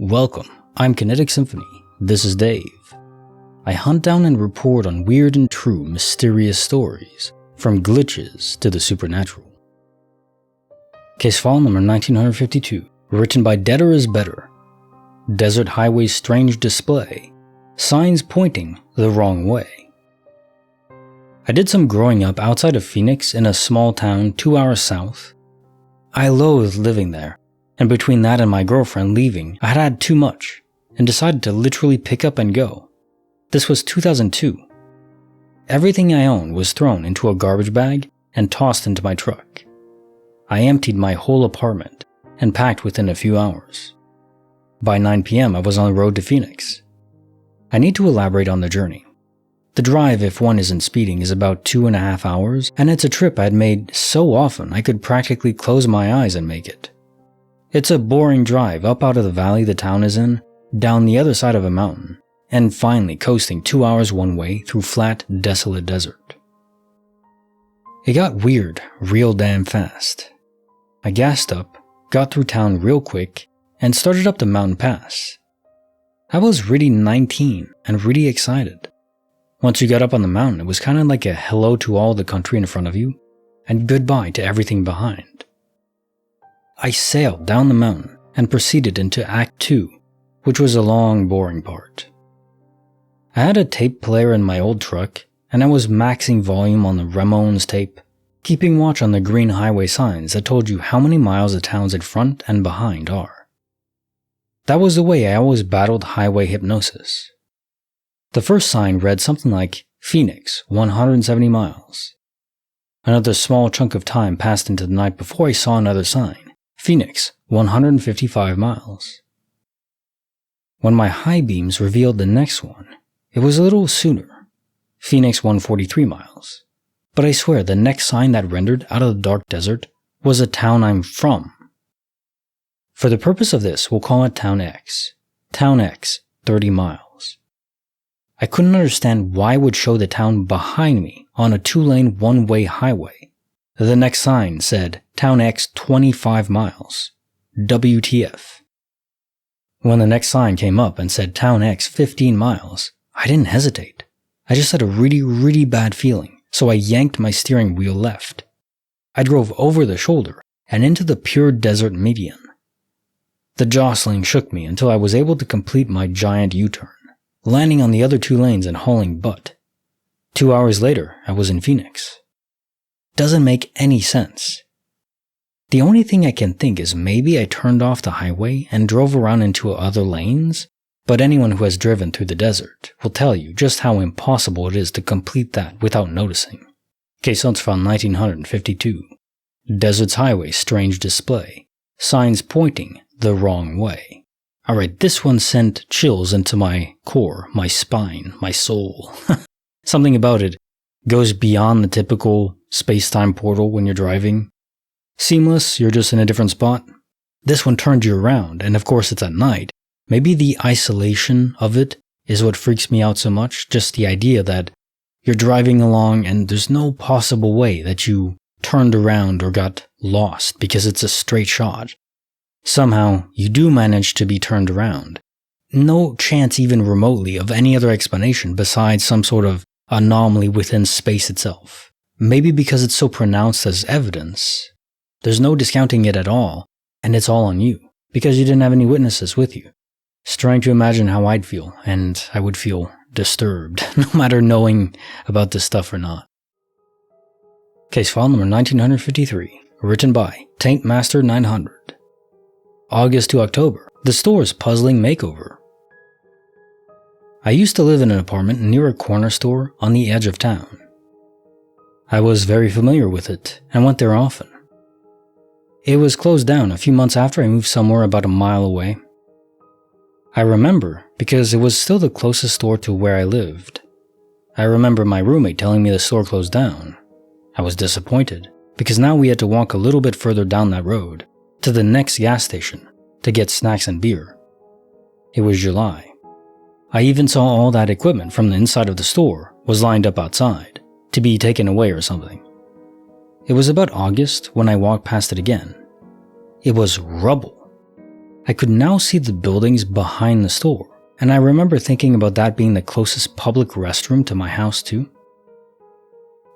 Welcome, I'm Kinetic Symphony. This is Dave. I hunt down and report on weird and true mysterious stories, from glitches to the supernatural. Case file number 1952, written by deaderisbedder. Desert highway's strange display, signs pointing the wrong way. I did some growing up outside of Phoenix in a small town 2 hours south. I loathed living there, and between that and my girlfriend leaving, I had had too much, and decided to literally pick up and go. This was 2002. Everything I owned was thrown into a garbage bag and tossed into my truck. I emptied my whole apartment and packed within a few hours. By 9 p.m. I was on the road to Phoenix. I need to elaborate on the journey. The drive, if one isn't speeding, is about 2.5 hours, and it's a trip I'd made so often I could practically close my eyes and make it. It's a boring drive up out of the valley the town is in, down the other side of a mountain, and finally coasting 2 hours one way through flat, desolate desert. It got weird real damn fast. I gassed up, got through town real quick, and started up the mountain pass. I was really 19 and really excited. Once you got up on the mountain, it was kind of like a hello to all the country in front of you, and goodbye to everything behind. I sailed down the mountain and proceeded into Act 2, which was a long, boring part. I had a tape player in my old truck, and I was maxing volume on the Ramones tape, keeping watch on the green highway signs that told you how many miles the towns in front and behind are. That was the way I always battled highway hypnosis. The first sign read something like, Phoenix, 170 miles. Another small chunk of time passed into the night before I saw another sign, Phoenix, 155 miles. When my high beams revealed the next one, it was a little sooner, Phoenix, 143 miles. But I swear the next sign that rendered out of the dark desert was a town I'm from. For the purpose of this, we'll call it Town X. Town X, 30 miles. I couldn't understand why it would show the town behind me on a 2-lane one-way highway. The next sign said, Town X 25 miles. WTF. When the next sign came up and said Town X 15 miles, I didn't hesitate. I just had a really bad feeling, so I yanked my steering wheel left. I drove over the shoulder and into the pure desert median. The jostling shook me until I was able to complete my giant U-turn, landing on the other 2 lanes and hauling butt. 2 hours later, I was in Phoenix. Doesn't make any sense. The only thing I can think is maybe I turned off the highway and drove around into other lanes, but anyone who has driven through the desert will tell you just how impossible it is to complete that without noticing. Case notes found 1952. Desert's highway strange display. Signs pointing the wrong way. Alright, this one sent chills into my core, my spine, my soul. Something about it goes beyond the typical space-time portal when you're driving. Seamless, you're just in a different spot. This one turned you around, and of course it's at night. Maybe the isolation of it is what freaks me out so much, just the idea that you're driving along and there's no possible way that you turned around or got lost because it's a straight shot. Somehow, you do manage to be turned around. No chance even remotely of any other explanation besides some sort of anomaly within space itself. Maybe because it's so pronounced as evidence, there's no discounting it at all, and it's all on you, because you didn't have any witnesses with you. Just trying to imagine how I'd feel, and I would feel disturbed, no matter knowing about this stuff or not. Case file number 1953, written by Taint Master 900. August to October, the store's puzzling makeover. I used to live in an apartment near a corner store on the edge of town. I was very familiar with it and went there often. It was closed down a few months after I moved somewhere about a mile away. I remember because it was still the closest store to where I lived. I remember my roommate telling me the store closed down. I was disappointed because now we had to walk a little bit further down that road to the next gas station to get snacks and beer. It was July. I even saw all that equipment from the inside of the store was lined up outside to be taken away or something. It was about August when I walked past it again. It was rubble. I could now see the buildings behind the store, and I remember thinking about that being the closest public restroom to my house too.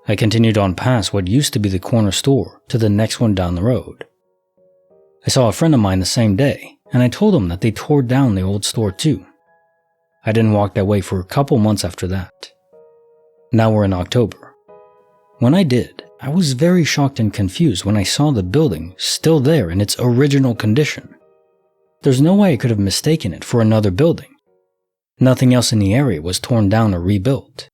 I continued on past what used to be the corner store to the next one down the road. I saw a friend of mine the same day, and I told him that they tore down the old store too. I didn't walk that way for a couple months after that. Now we're in October. When I did, I was very shocked and confused when I saw the building still there in its original condition. There's no way I could have mistaken it for another building. Nothing else in the area was torn down or rebuilt.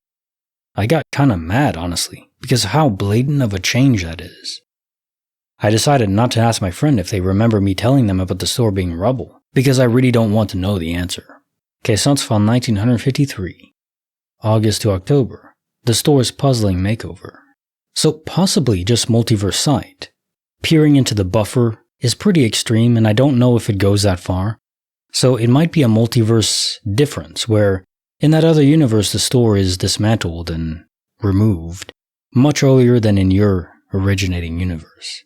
I got kinda mad, honestly, because of how blatant of a change that is. I decided not to ask my friend if they remember me telling them about the store being rubble, because I really don't want to know the answer. Caissons found 1953. August to October. The store's puzzling makeover. So possibly just multiverse sight. Peering into the buffer is pretty extreme, and I don't know if it goes that far. So it might be a multiverse difference where in that other universe the store is dismantled and removed much earlier than in your originating universe.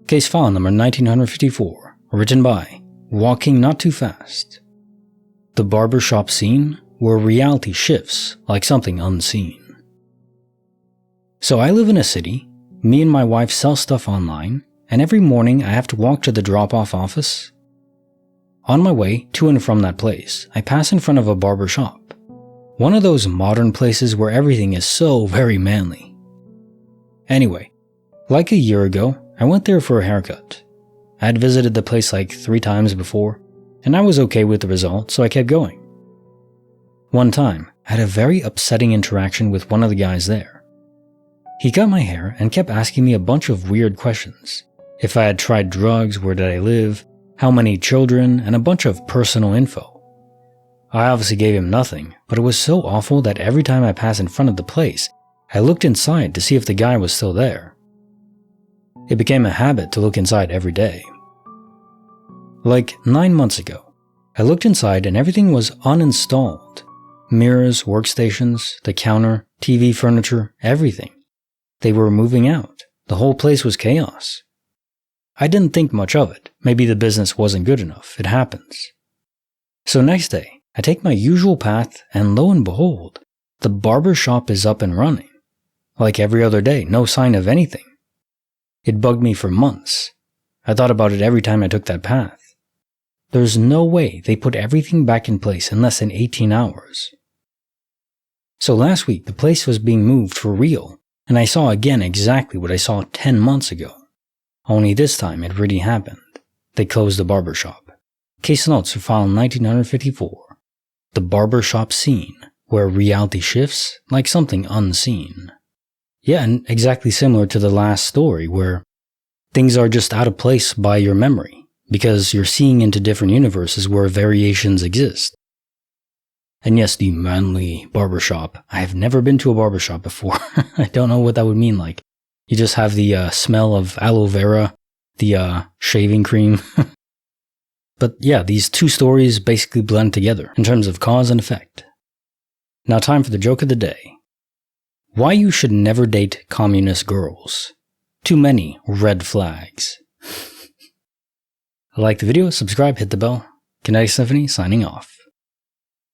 Case file number 1954, written by walkingnottoofast. The barbershop scene where reality shifts like something unseen. So I live in a city, me and my wife sell stuff online, and every morning I have to walk to the drop-off office. On my way to and from that place, I pass in front of a barber shop. One of those modern places where everything is so very manly. Anyway, like a year ago, I went there for a haircut. I had visited the place like 3 times before, and I was okay with the result, so I kept going. One time, I had a very upsetting interaction with one of the guys there. He cut my hair and kept asking me a bunch of weird questions. If I had tried drugs, where did I live, how many children, and a bunch of personal info. I obviously gave him nothing, but it was so awful that every time I passed in front of the place, I looked inside to see if the guy was still there. It became a habit to look inside every day. Like 9 months ago, I looked inside and everything was uninstalled. Mirrors, workstations, the counter, TV furniture, everything. They were moving out. The whole place was chaos. I didn't think much of it. Maybe the business wasn't good enough. It happens. So next day, I take my usual path and lo and behold, the barber shop is up and running. Like every other day, no sign of anything. It bugged me for months. I thought about it every time I took that path. There's no way they put everything back in place in less than 18 hours. So last week, the place was being moved for real, and I saw again exactly what I saw 10 months ago. Only this time it really happened. They closed the barber shop. Case notes are filed in 1954. The barber shop scene, where reality shifts like something unseen. Yeah, and exactly similar to the last story where things are just out of place by your memory, because you're seeing into different universes where variations exist. And yes, the manly barbershop. I have never been to a barbershop before. I don't know what that would mean like. You just have the smell of aloe vera, the shaving cream. But yeah, these two stories basically blend together in terms of cause and effect. Now time for the joke of the day. Why you should never date communist girls. Too many red flags. Like the video, subscribe, hit the bell. Kinetic Symphony signing off.